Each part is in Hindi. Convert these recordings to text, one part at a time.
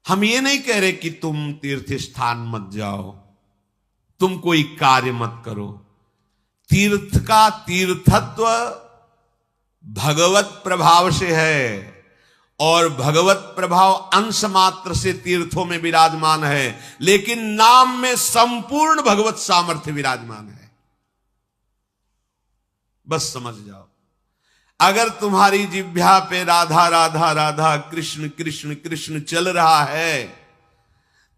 हम ये नहीं कह रहे कि तुम तीर्थ स्थान मत जाओ, तुम कोई कार्य मत करो। तीर्थ का तीर्थत्व भगवत प्रभाव से है, और भगवत प्रभाव अंश मात्र से तीर्थों में विराजमान है, लेकिन नाम में संपूर्ण भगवत सामर्थ्य विराजमान है। बस समझ जाओ। अगर तुम्हारी जिह्वा पे राधा राधा राधा कृष्ण कृष्ण कृष्ण चल रहा है,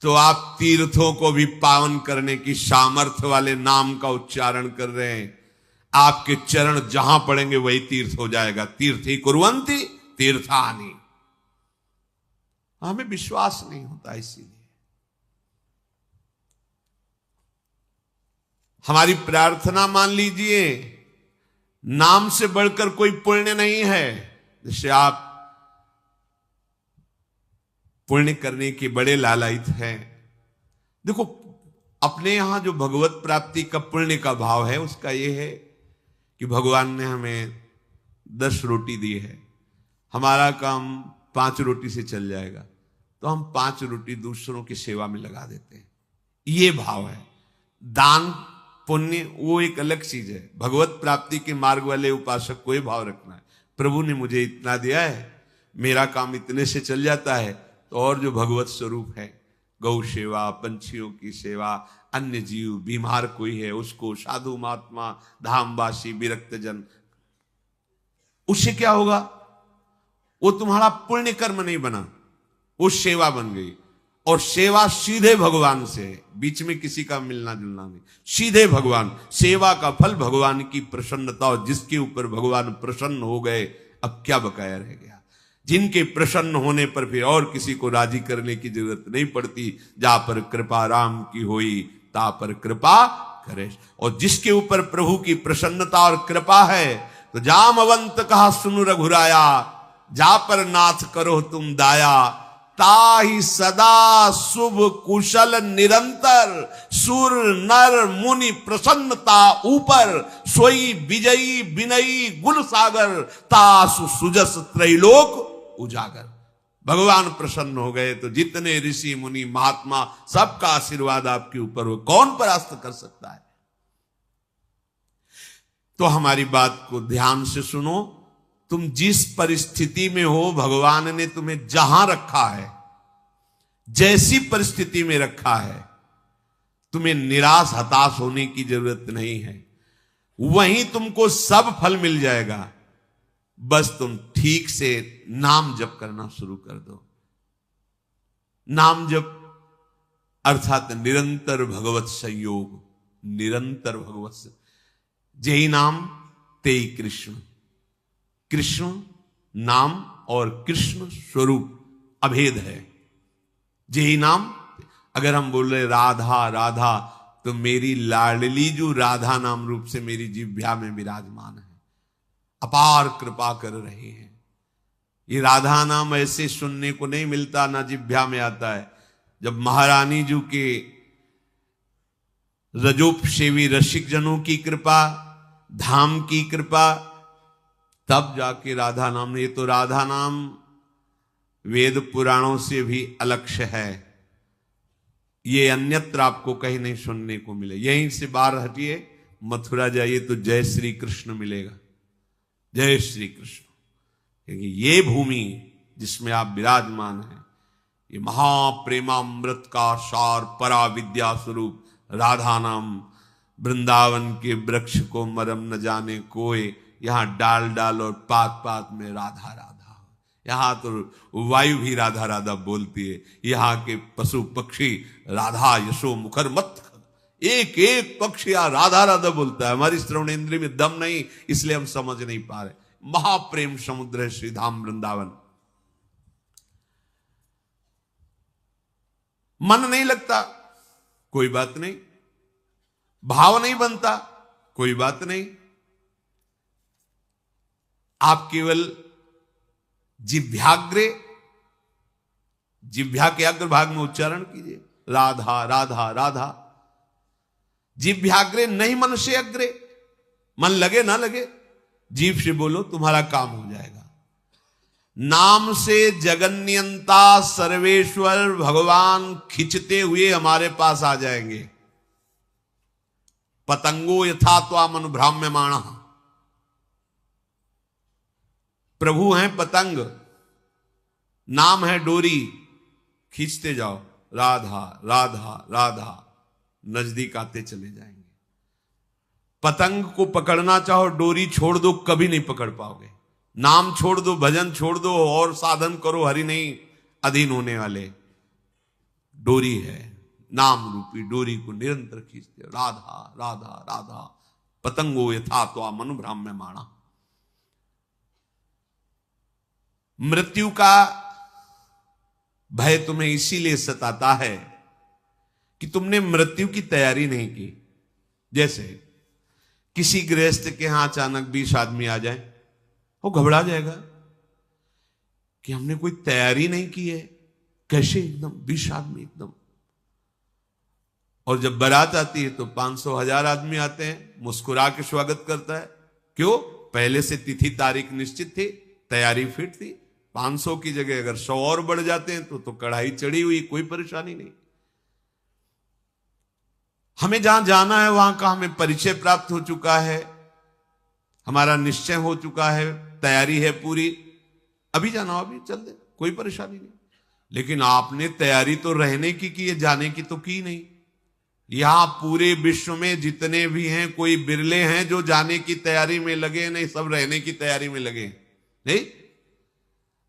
तो आप तीर्थों को भी पावन करने की सामर्थ्य वाले नाम का उच्चारण कर रहे हैं। आपके चरण जहां पड़ेंगे वही तीर्थ हो जाएगा। तीर्थी कुर्वन्ति तीर्थानि। हमें विश्वास नहीं होता, इसीलिए हमारी प्रार्थना मान लीजिए, नाम से बढ़कर कोई पुण्य नहीं है। जैसे आप पुण्य करने के बड़े लालायित हैं। देखो, अपने यहां जो भगवत प्राप्ति का पुण्य का भाव है, उसका यह है कि भगवान ने हमें 10 रोटी दी है, हमारा काम 5 रोटी से चल जाएगा, तो हम 5 रोटी दूसरों की सेवा में लगा देते हैं। ये भाव है। दान पुण्य वो एक अलग चीज है। भगवत प्राप्ति के मार्ग वाले उपासक को ये भाव रखना है, प्रभु ने मुझे इतना दिया है, मेरा काम इतने से चल जाता है, तो और जो भगवत स्वरूप है, गौ सेवा, पंछियों की सेवा, अन्य जीव, बीमार कोई है उसको, साधु महात्मा, धामवासी, विरक्त जन, उससे क्या होगा? वो तुम्हारा पुण्य कर्म नहीं बना, वो सेवा बन गई। और सेवा सीधे भगवान से, बीच में किसी का मिलना जुलना नहीं, सीधे भगवान। सेवा का फल भगवान की प्रसन्नता, और जिसके ऊपर भगवान प्रसन्न हो गए, अब क्या बकाया रह गया? जिनके प्रसन्न होने पर फिर और किसी को राजी करने की जरूरत नहीं पड़ती। जा पर कृपा राम की होई, ता पर कृपा करे। और जिसके ऊपर प्रभु की प्रसन्नता और कृपा है, तो जामवंत कहा सुनु रघुराया, जा पर नाथ करो तुम दाया, ताहि सदा शुभ कुशल निरंतर, सुर नर मुनि प्रसन्नता ऊपर, सोई विजयी विनयी गुण सागर, तासु सुजस त्रैलोक उजागर। भगवान प्रसन्न हो गए तो जितने ऋषि मुनि महात्मा, सबका आशीर्वाद आपके ऊपर हो, कौन परास्त कर सकता है? तो हमारी बात को ध्यान से सुनो। तुम जिस परिस्थिति में हो, भगवान ने तुम्हें जहां रखा है, जैसी परिस्थिति में रखा है, तुम्हें निराश हताश होने की जरूरत नहीं है। वहीं तुमको सब फल मिल जाएगा। बस तुम ठीक से नाम जप करना शुरू कर दो। नाम जप अर्थात निरंतर भगवत संयोग, निरंतर भगवत, जेहि नाम तेहि कृष्ण। कृष्ण नाम और कृष्ण स्वरूप अभेद है। जेहि नाम, अगर हम बोल रहे राधा राधा, तो मेरी लाडली जो राधा नाम रूप से मेरी जिह्वा में विराजमान है, अपार कृपा कर रहे हैं। ये राधा नाम ऐसे सुनने को नहीं मिलता, ना जिह्वा में आता है। जब महारानी जी के रजोपसेवी रसिक जनों की कृपा, धाम की कृपा, तब जाके राधा नाम। ये तो राधा नाम वेद पुराणों से भी अलक्ष्य है। ये अन्यत्र आपको कहीं नहीं सुनने को मिले। यहीं से बाहर हटिए, मथुरा जाइए तो जय श्री कृष्ण मिलेगा, जय श्री कृष्ण। क्योंकि ये भूमि जिसमें आप विराजमान हैं, ये महाप्रेमामृत का सार, परा विद्या स्वरूप राधा नाम। वृंदावन के वृक्ष को मरम न जाने कोई, यहां डाल डाल और पात पात में राधा राधा। यहां तो वायु भी राधा राधा बोलती है, यहां के पशु पक्षी राधा यशो मुखर मत, एक एक पक्षी राधा राधा बोलता है। हमारी श्रवण इंद्रिय में दम नहीं, इसलिए हम समझ नहीं पा रहे। महाप्रेम समुद्र है श्री धाम वृंदावन। मन नहीं लगता, कोई बात नहीं। भाव नहीं बनता, कोई बात नहीं। आप केवल जिह्वाग्रे, जिह्वा के अग्र भाग में उच्चारण कीजिए, राधा राधा राधा। जिह्वाग्रे नहीं मन से अग्रे। मन लगे ना लगे, जीभ से बोलो, तुम्हारा काम हो जाएगा। नाम से जगन्यंता सर्वेश्वर भगवान खिंचते हुए हमारे पास आ जाएंगे। पतंगो यथा त्वाम अनुभ्राम्यमाण, प्रभु हैं पतंग, नाम है डोरी, खींचते जाओ, राधा राधा राधा, नजदीक आते चले जाएंगे। पतंग को पकड़ना चाहो, डोरी छोड़ दो, कभी नहीं पकड़ पाओगे। नाम छोड़ दो, भजन छोड़ दो और साधन करो, हरि नहीं अधीन होने वाले। डोरी है, नाम रूपी डोरी को निरंतर खींचते हो, राधा राधा राधा, पतंगो यथा त्वाम अनुभ्राम्यमाण। मृत्यु का भय तुम्हें इसीलिए सताता है कि तुमने मृत्यु की तैयारी नहीं की। जैसे किसी गृहस्थ के यहां अचानक 20 आदमी आ जाए, वो घबरा जाएगा कि हमने कोई तैयारी नहीं की है, कैसे एकदम 20 आदमी एकदम। और जब बारात आती है तो 500-1000 आदमी आते हैं, मुस्कुरा के स्वागत करता है। क्यों? पहले से तिथि तारीख निश्चित थी, तैयारी फिट थी। 500 की जगह अगर 100 और बढ़ जाते हैं तो कढ़ाई चढ़ी हुई, कोई परेशानी नहीं। हमें जहां जाना है वहां का हमें परिचय प्राप्त हो चुका है, हमारा निश्चय हो चुका है, तैयारी है पूरी, अभी जाना हो अभी चल दे, कोई परेशानी नहीं। लेकिन आपने तैयारी तो रहने की है, जाने की तो की नहीं। यहां पूरे विश्व में जितने भी हैं, कोई बिरले हैं जो जाने की तैयारी में लगे, नहीं सब रहने की तैयारी में लगे। नहीं,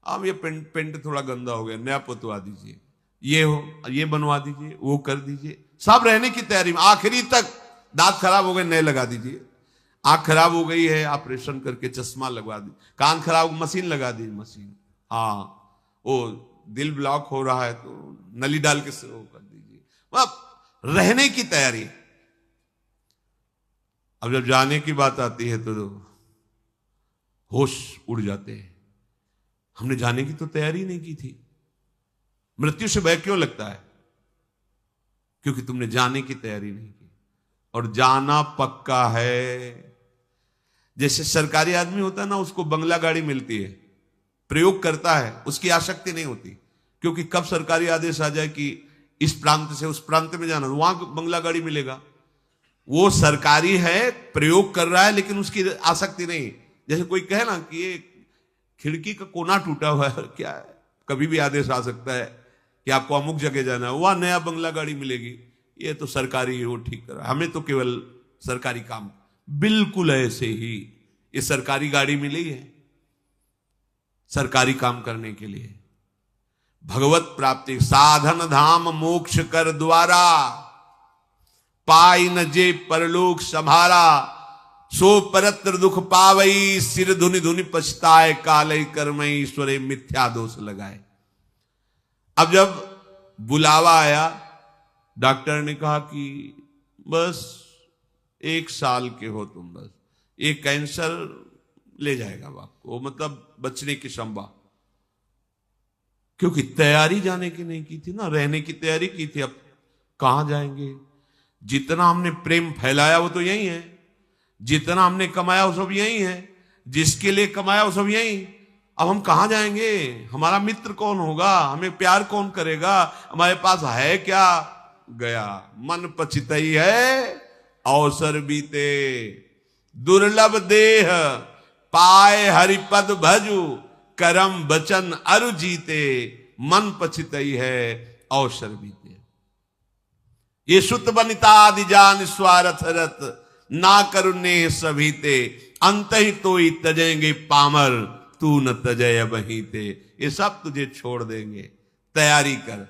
अब ये पेंट थोड़ा गंदा हो गया, नया पोतवा दीजिए, ये हो ये बनवा दीजिए, वो कर दीजिए, सब रहने की तैयारी में। आखिरी तक दांत खराब हो गए, नए लगा दीजिए, आंख खराब हो गई है, ऑपरेशन करके चश्मा लगवा दी, कान खराब मशीन लगा दी, मशीन, हाँ वो दिल ब्लॉक हो रहा है तो नली डाल के वो कर दीजिए। अब रहने की तैयारी। अब जब जाने की बात आती है तो होश उड़ जाते हैं। हमने जाने की तो तैयारी नहीं की थी। मृत्यु से भय क्यों लगता है? क्योंकि तुमने जाने की तैयारी नहीं की। और जाना पक्का है। जैसे सरकारी आदमी होता है ना, उसको बंगला गाड़ी मिलती है, प्रयोग करता है, उसकी आसक्ति नहीं होती, क्योंकि कब सरकारी आदेश आ जाए कि इस प्रांत से उस प्रांत में जाना, वहां बंगला गाड़ी मिलेगा। वो सरकारी है, प्रयोग कर रहा है, लेकिन उसकी आसक्ति नहीं। जैसे कोई कहे ना कि ये खिड़की का कोना टूटा हुआ है, क्या है, कभी भी आदेश आ सकता है कि आपको अमुक जगह जाना है, वहां नया बंगला गाड़ी मिलेगी, ये तो सरकारी है, वो ठीक कर रहा है, हमें तो केवल सरकारी काम। बिल्कुल ऐसे ही ये सरकारी गाड़ी मिली है सरकारी काम करने के लिए। भगवत प्राप्ति साधन धाम मोक्ष कर द्वारा, पाई न जे परलोक संभारा, सो परत्र दुख पावई, सिर धुनि धुनि पछताए, काले कर्मई ईश्वरे मिथ्या दोष लगाए। अब जब बुलावा आया, डॉक्टर ने कहा कि बस 1 साल के हो तुम, बस ये कैंसर ले जाएगा आपको, मतलब बचने की संभावना। क्योंकि तैयारी जाने की नहीं की थी ना, रहने की तैयारी की थी। अब कहां जाएंगे? जितना हमने प्रेम फैलाया वो तो यही है, जितना हमने कमाया वो सब यही है, जिसके लिए कमाया वो सब यही। अब हम कहां जाएंगे? हमारा मित्र कौन होगा? हमें प्यार कौन करेगा? हमारे पास है क्या? गया। मन पछितई है अवसर बीते, दुर्लभ देह पाए हरिपद भजु, करम बचन अरु जीते, मन पछितई है अवसर बीते। ये सुत बनिता आदि जान स्वार्थ रत, ना करुणे सभीते, अंत ही तो ही तजेंगे पामर, तू न तजय बहीते। ये सब तुझे छोड़ देंगे, तैयारी कर।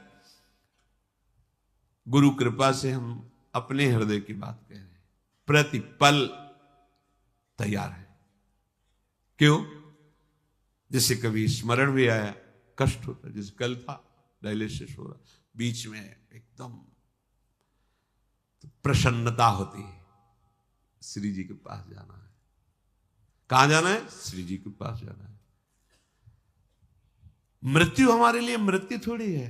गुरु कृपा से हम अपने हृदय की बात कह रहे हैं, प्रतिपल तैयार है। क्यों? जैसे कभी स्मरण भी आया, कष्ट होता, जैसे कल था डायलिसिस हो रहा, बीच में एकदम तो प्रसन्नता होती है, श्री जी के पास जाना है। कहां जाना है? श्री जी के पास जाना है। मृत्यु हमारे लिए मृत्यु थोड़ी है,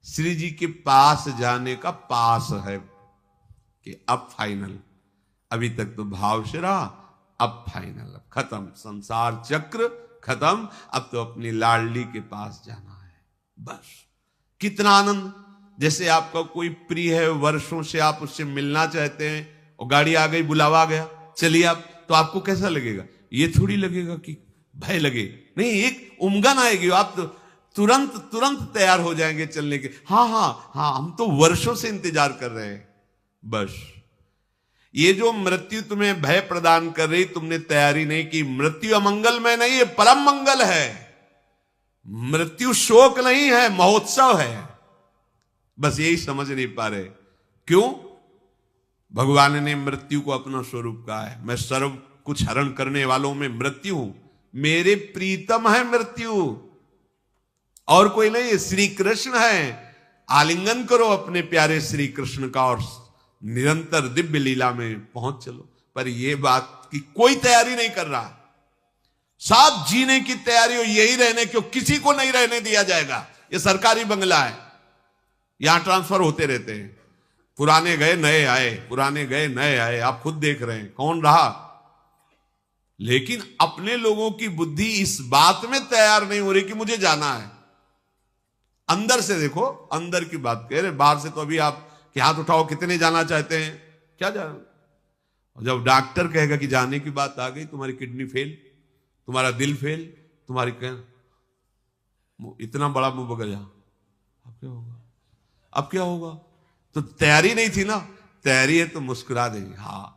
श्री जी के पास जाने का पास है कि अब फाइनल। अभी तक तो भाव से रहा, अब फाइनल, अब खत्म, संसार चक्र खत्म, अब तो अपनी लाडली के पास जाना है। बस कितना आनंद। जैसे आपका कोई प्रिय है, वर्षों से आप उससे मिलना चाहते हैं और गाड़ी आ गई, बुलावा आ गया, चलिए आप, तो आपको कैसा लगेगा? ये थोड़ी लगेगा कि भय लगे, नहीं, एक उमगन आएगी, आप तो तुरंत तुरंत तैयार हो जाएंगे चलने के। हाँ हाँ हाँ, हम तो वर्षों से इंतजार कर रहे हैं। बस ये जो मृत्यु तुम्हें भय प्रदान कर रही, तुमने तैयारी नहीं की। मृत्यु अमंगल में नहीं है, परम मंगल है। मृत्यु शोक नहीं है, महोत्सव है। बस यही समझ नहीं पा रहे। क्यों? भगवान ने मृत्यु को अपना स्वरूप कहा है। मैं सर्व कुछ हरण करने वालों में मृत्यु हूं, मेरे प्रीतम है मृत्यु, और कोई नहीं, श्री कृष्ण है। आलिंगन करो अपने प्यारे श्री कृष्ण का और निरंतर दिव्य लीला में पहुंच चलो। पर यह बात की कोई तैयारी नहीं कर रहा। साथ जीने की तैयारी हो, यही रहने क्यों, किसी को नहीं रहने दिया जाएगा। यह सरकारी बंगला है, यहां ट्रांसफर होते रहते हैं, पुराने गए नए आए, पुराने गए नए आए। आप खुद देख रहे हैं कौन रहा। लेकिन अपने लोगों की बुद्धि इस बात में तैयार नहीं हो रही कि मुझे जाना है। अंदर से देखो, अंदर की बात कह रहे, बाहर से तो अभी आप कि हाथ उठाओ कितने जाना चाहते हैं, क्या जाना। जब डॉक्टर कहेगा कि जाने की बात आ गई, तुम्हारी किडनी फेल, तुम्हारा दिल फेल, तुम्हारी इतना बड़ा मुंह बगल जा, अब क्या होगा? अब क्या होगा? तो तैयारी नहीं थी ना। तैयारी है तो मुस्कुरा देंगे। हाँ,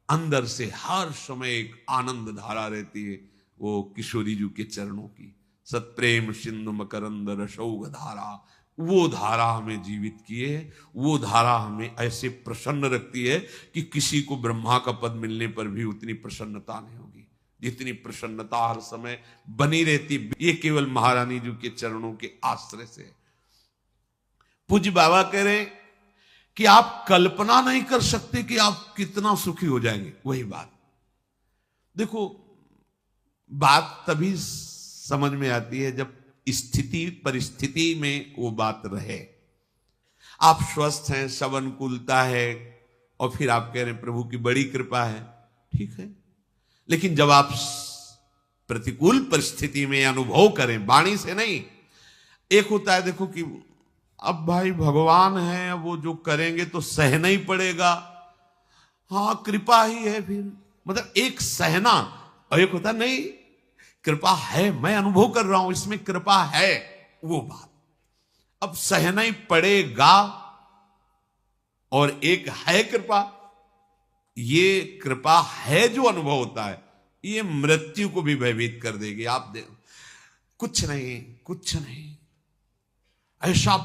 अंदर से हर समय एक आनंद धारा रहती है, वो किशोरी जी के चरणों की। सत्प्रेम सिंधु मकरंद रसौघ धारा, वो धारा हमें जीवित किए, वो धारा हमें ऐसे प्रसन्न रखती है कि किसी को ब्रह्मा का पद मिलने पर भी उतनी प्रसन्नता नहीं होगी जितनी प्रसन्नता हर समय बनी रहती। ये केवल महारानी जी के चरणों के आश्रय से। पूज्य बाबा कह रहे हैं कि आप कल्पना नहीं कर सकते कि आप कितना सुखी हो जाएंगे। वही बात देखो, बात तभी समझ में आती है जब स्थिति परिस्थिति में वो बात रहे। आप स्वस्थ हैं, सब अनुकूलता है, और फिर आप कह रहे हैं प्रभु की बड़ी कृपा है, ठीक है। लेकिन जब आप प्रतिकूल परिस्थिति में अनुभव करें, वाणी से नहीं। एक होता है देखो कि अब भाई भगवान है, वो जो करेंगे तो सहना ही पड़ेगा, हाँ कृपा ही है, फिर मतलब एक सहना, और एक होता नहीं कृपा है, मैं अनुभव कर रहा हूं इसमें कृपा है, वो बात अब सहना ही पड़ेगा। और एक है कृपा, ये कृपा है जो अनुभव होता है, ये मृत्यु को भी भयभीत कर देगी। आप देखो कुछ नहीं, कुछ नहीं, ऐसा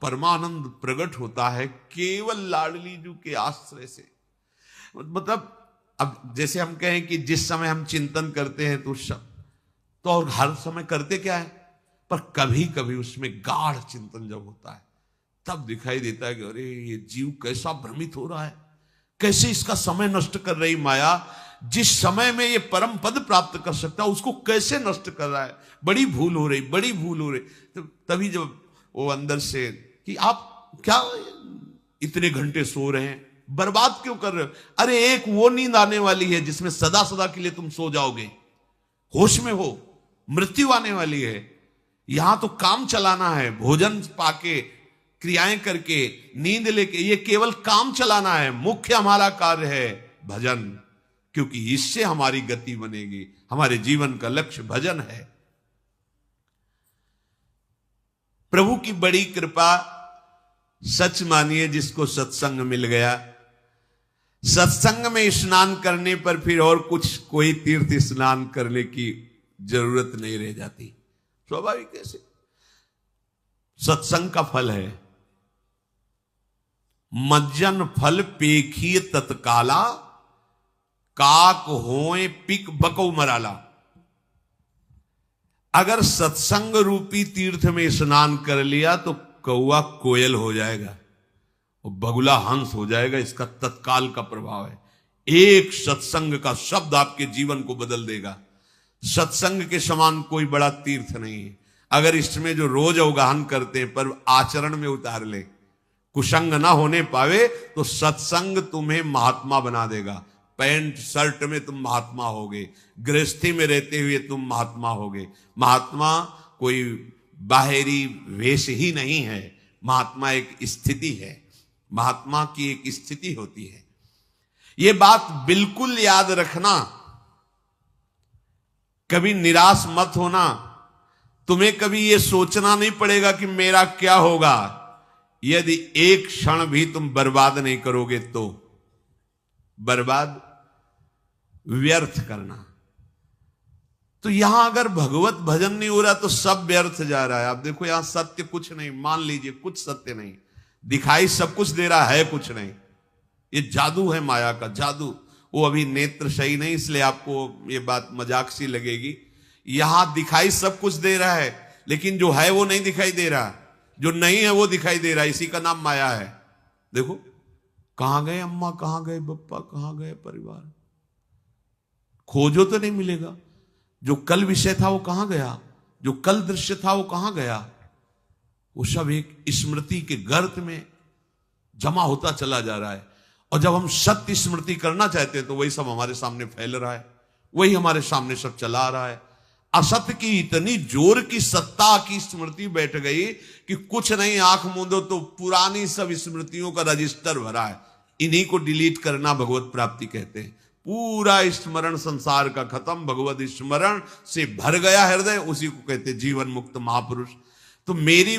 परमानंद प्रकट होता है केवल लाडली जी के आश्रय से। मतलब अब जैसे हम कहें कि जिस समय हम चिंतन करते हैं तो और हर समय करते क्या है, पर कभी कभी उसमें गाढ़ चिंतन जब होता है तब दिखाई देता है कि अरे ये जीव कैसा भ्रमित हो रहा है, कैसे इसका समय नष्ट कर रही माया। जिस समय में ये परम पद प्राप्त कर सकता है उसको कैसे नष्ट कर रहा है, बड़ी भूल हो रही, बड़ी भूल हो रही। तो तभी जब वो अंदर से कि आप क्या इतने घंटे सो रहे हैं, बर्बाद क्यों कर रहे हो। अरे एक वो नींद आने वाली है जिसमें सदा सदा के लिए तुम सो जाओगे, होश में हो, मृत्यु आने वाली है। यहां तो काम चलाना है, भोजन पाके, क्रियाएं करके, नींद लेके, ये केवल काम चलाना है। मुख्य हमारा कार्य है भजन, क्योंकि इससे हमारी गति बनेगी। हमारे जीवन का लक्ष्य भजन है। प्रभु की बड़ी कृपा, सच मानिए जिसको सत्संग मिल गया, सत्संग में स्नान करने पर फिर और कुछ कोई तीर्थ स्नान करने की जरूरत नहीं रह जाती। स्वाभाविक कैसे, सत्संग का फल है। मज्जन फल पेखिए तत्काला, काक होए पिक बकौ मराला। अगर सत्संग रूपी तीर्थ में स्नान कर लिया तो कौआ कोयल हो जाएगा और बगुला हंस हो जाएगा। इसका तत्काल का प्रभाव है। एक सत्संग का शब्द आपके जीवन को बदल देगा। सत्संग के समान कोई बड़ा तीर्थ नहीं है। अगर इसमें जो रोज अवगाहन करते हैं पर आचरण में उतार ले, कुसंग ना होने पावे, तो सत्संग तुम्हें महात्मा बना देगा। पैंट शर्ट में तुम महात्मा होगे, गृहस्थी में रहते हुए तुम महात्मा होगे। महात्मा कोई बाहरी वेश ही नहीं है, महात्मा एक स्थिति है, महात्मा की एक स्थिति होती है। ये बात बिल्कुल याद रखना, कभी निराश मत होना। तुम्हें कभी यह सोचना नहीं पड़ेगा कि मेरा क्या होगा। यदि एक क्षण भी तुम बर्बाद नहीं करोगे तो बर्बाद व्यर्थ करना। तो यहां अगर भगवत भजन नहीं हो रहा तो सब व्यर्थ जा रहा है। आप देखो यहां सत्य कुछ नहीं, मान लीजिए कुछ सत्य नहीं, दिखाई सब कुछ दे रहा है, कुछ नहीं। ये जादू है, माया का जादू। वो अभी नेत्र सही नहीं, इसलिए आपको ये बात मजाक सी लगेगी। यहां दिखाई सब कुछ दे रहा है, लेकिन जो है वो नहीं दिखाई दे रहा, जो नहीं है वो दिखाई दे रहा है। इसी का नाम माया है। देखो कहां गए अम्मा, कहां गए पप्पा, कहां गए परिवार, खोजो तो नहीं मिलेगा। जो कल विषय था वो कहां गया, जो कल दृश्य था वो कहां गया। वो सब एक स्मृति के गर्त में जमा होता चला जा रहा है। और जब हम सत्य स्मृति करना चाहते हैं तो वही सब हमारे सामने फैल रहा है, वही हमारे सामने सब चला रहा है। असत्य की इतनी जोर की सत्ता की स्मृति बैठ गई कि कुछ नहीं, आंख मूंदो तो पुरानी सब स्मृतियों का रजिस्टर भरा है। इन्हीं को डिलीट करना भगवत प्राप्ति कहते हैं। पूरा स्मरण संसार का खत्म, भगवत स्मरण से भर गया हृदय, उसी को कहते जीवन मुक्त महापुरुष। तो मेरी